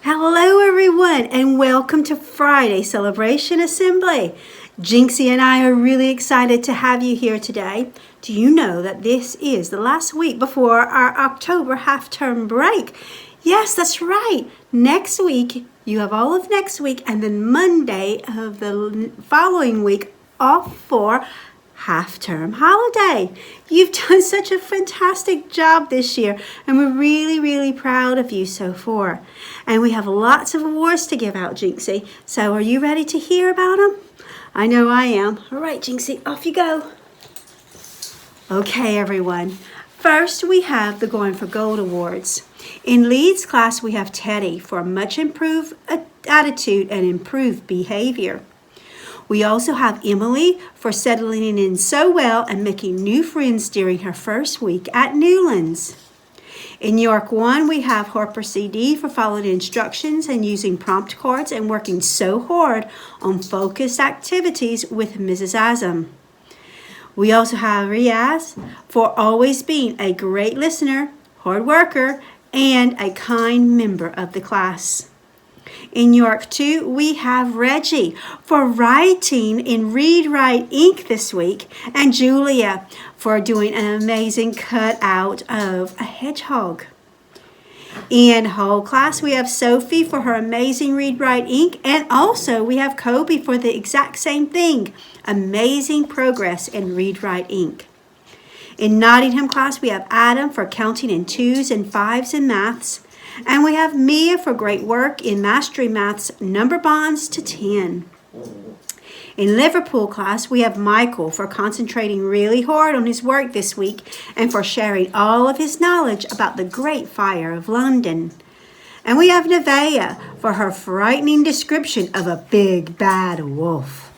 Hello everyone and welcome to Friday Celebration Assembly. Jinxie and I are really excited to have you here today. Do you know that this is the last week before our October half-term break? Yes, that's right. Next week, you have all of next week and then Monday of the following week off for half-term holiday. You've done such a fantastic job this year and we're really proud of you so far. And we have lots of awards to give out, Jinxie. So are you ready to hear about them? I know I am. All right, Jinxie, off you go. Okay, everyone. First, we have the Going for Gold Awards. In Lead's class, we have Teddy for much improved attitude and improved behavior. We also have Emily for settling in so well and making new friends during her first week at Newlands. In York 1, we have Harper CD for following instructions and using prompt cards and working so hard on focused activities with Mrs. Azam. We also have Riaz for always being a great listener, hard worker, and a kind member of the class. In York 2, we have Reggie for writing in Read Write Ink this week, and Julia for doing an amazing cutout of a hedgehog. In whole class, we have Sophie for her amazing Read Write Ink, and also we have Kobe for the exact same thing, amazing progress in Read Write Ink. In Nottingham class, we have Adam for counting in 2s and 5s in maths, and we have Mia for great work in Mastery Maths number bonds to 10. In Liverpool class, we have Michael for concentrating really hard on his work this week and for sharing all of his knowledge about the Great Fire of London. And we have Nevaeh for her frightening description of a big bad wolf.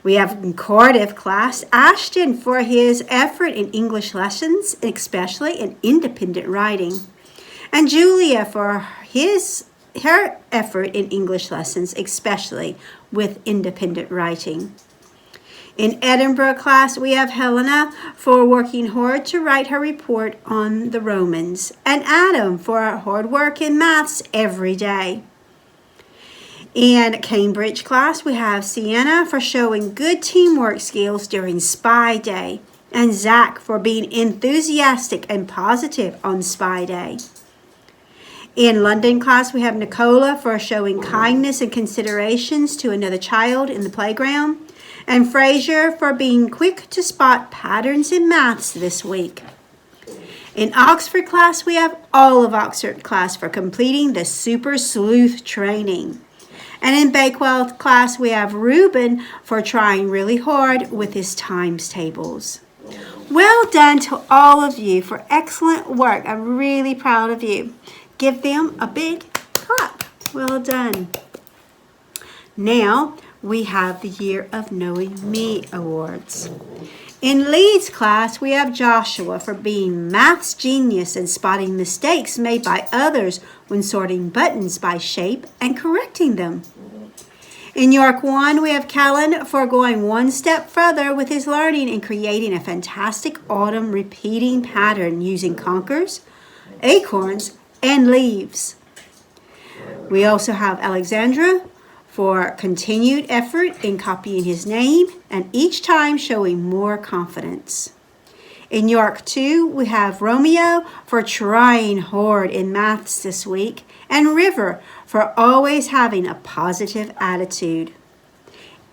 We have in Cardiff class Ashton for his effort in English lessons, especially in independent writing. And Julia for her effort in English lessons, especially with independent writing. In Edinburgh class, we have Helena for working hard to write her report on the Romans, and Adam for hard work in maths every day. In Cambridge class, we have Sienna for showing good teamwork skills during Spy Day, and Zach for being enthusiastic and positive on Spy Day. In London class, we have Nicola for showing kindness and considerations to another child in the playground, and Fraser for being quick to spot patterns in maths this week. In Oxford class, we have all of Oxford class for completing the Super Sleuth training. And in Bakewell class, we have Ruben for trying really hard with his times tables. Well done to all of you for excellent work. I'm really proud of you. Give them a big clap. Well done. Now we have the Year of Knowing Me awards. In Lead's class, we have Joshua for being maths genius and spotting mistakes made by others when sorting buttons by shape and correcting them. In York 1, we have Callan for going one step further with his learning and creating a fantastic autumn repeating pattern using conkers, acorns, and leaves. We also have Alexandra for continued effort in copying his name and each time showing more confidence. In York 2, we have Romeo for trying hard in maths this week and River for always having a positive attitude.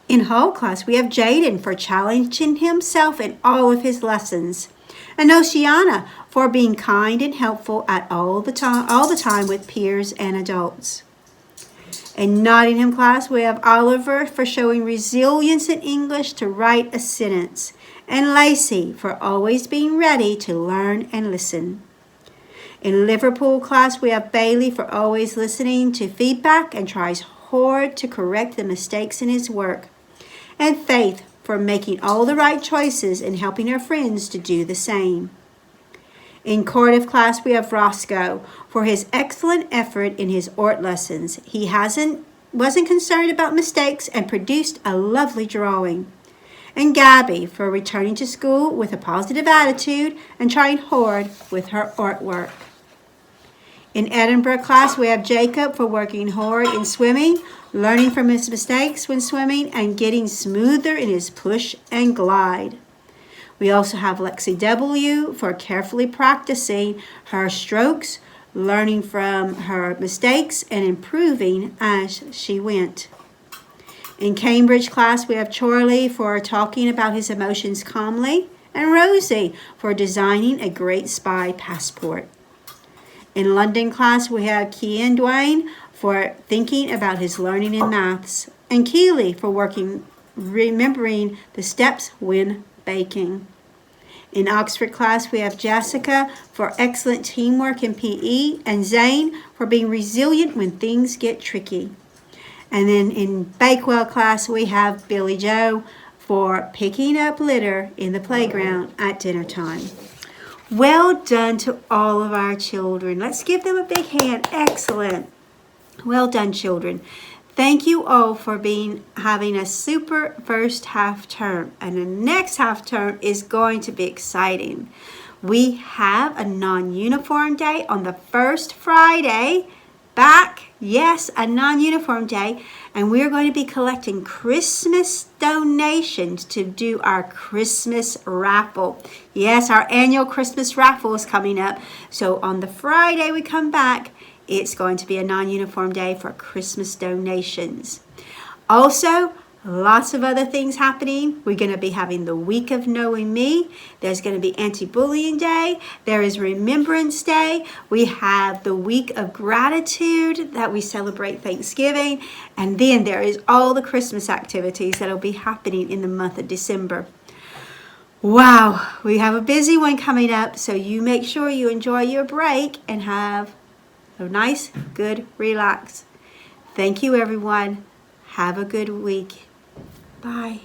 In Hull class, we have Jaden for challenging himself in all of his lessons, and Oceana for being kind and helpful at all the time with peers and adults. In Nottingham class, we have Oliver for showing resilience in English to write a sentence, and Lacey for always being ready to learn and listen. In Liverpool class, we have Bailey for always listening to feedback and tries hard to correct the mistakes in his work, and Faith for making all the right choices and helping her friends to do the same. In Cardiff class, we have Roscoe for his excellent effort in his art lessons. He wasn't concerned about mistakes and produced a lovely drawing. And Gabby for returning to school with a positive attitude and trying hard with her artwork. In Edinburgh class, we have Jacob for working hard in swimming, learning from his mistakes when swimming, and getting smoother in his push and glide. We also have Lexi W for carefully practicing her strokes, learning from her mistakes, and improving as she went. In Cambridge class, we have Charlie for talking about his emotions calmly, and Rosie for designing a great spy passport. In London class, we have Kian Dwayne for thinking about his learning in maths, and Keely for remembering the steps when baking. In Oxford class, we have Jessica for excellent teamwork in PE, and Zane for being resilient when things get tricky. And then in Bakewell class, we have Billy Joe for picking up litter in the playground at dinner time. Well done to all of our children. Let's give them a big hand. Excellent. Well done, children. Thank you all for having a super first half term. And the next half term is going to be exciting. We have a non-uniform day on the first Friday back. Yes, a non-uniform day. And we're going to be collecting Christmas donations to do our Christmas raffle. Yes, our annual Christmas raffle is coming up. So on the Friday we come back, it's going to be a non-uniform day for Christmas donations. Also, lots of other things happening. We're going to be having the Week of Knowing Me. There's going to be Anti-Bullying Day. There is Remembrance Day. We have the Week of Gratitude that we celebrate Thanksgiving. And then there is all the Christmas activities that will be happening in the month of December. Wow, we have a busy one coming up. So you make sure you enjoy your break and have a nice, good relax. Thank you, everyone. Have a good week. Bye.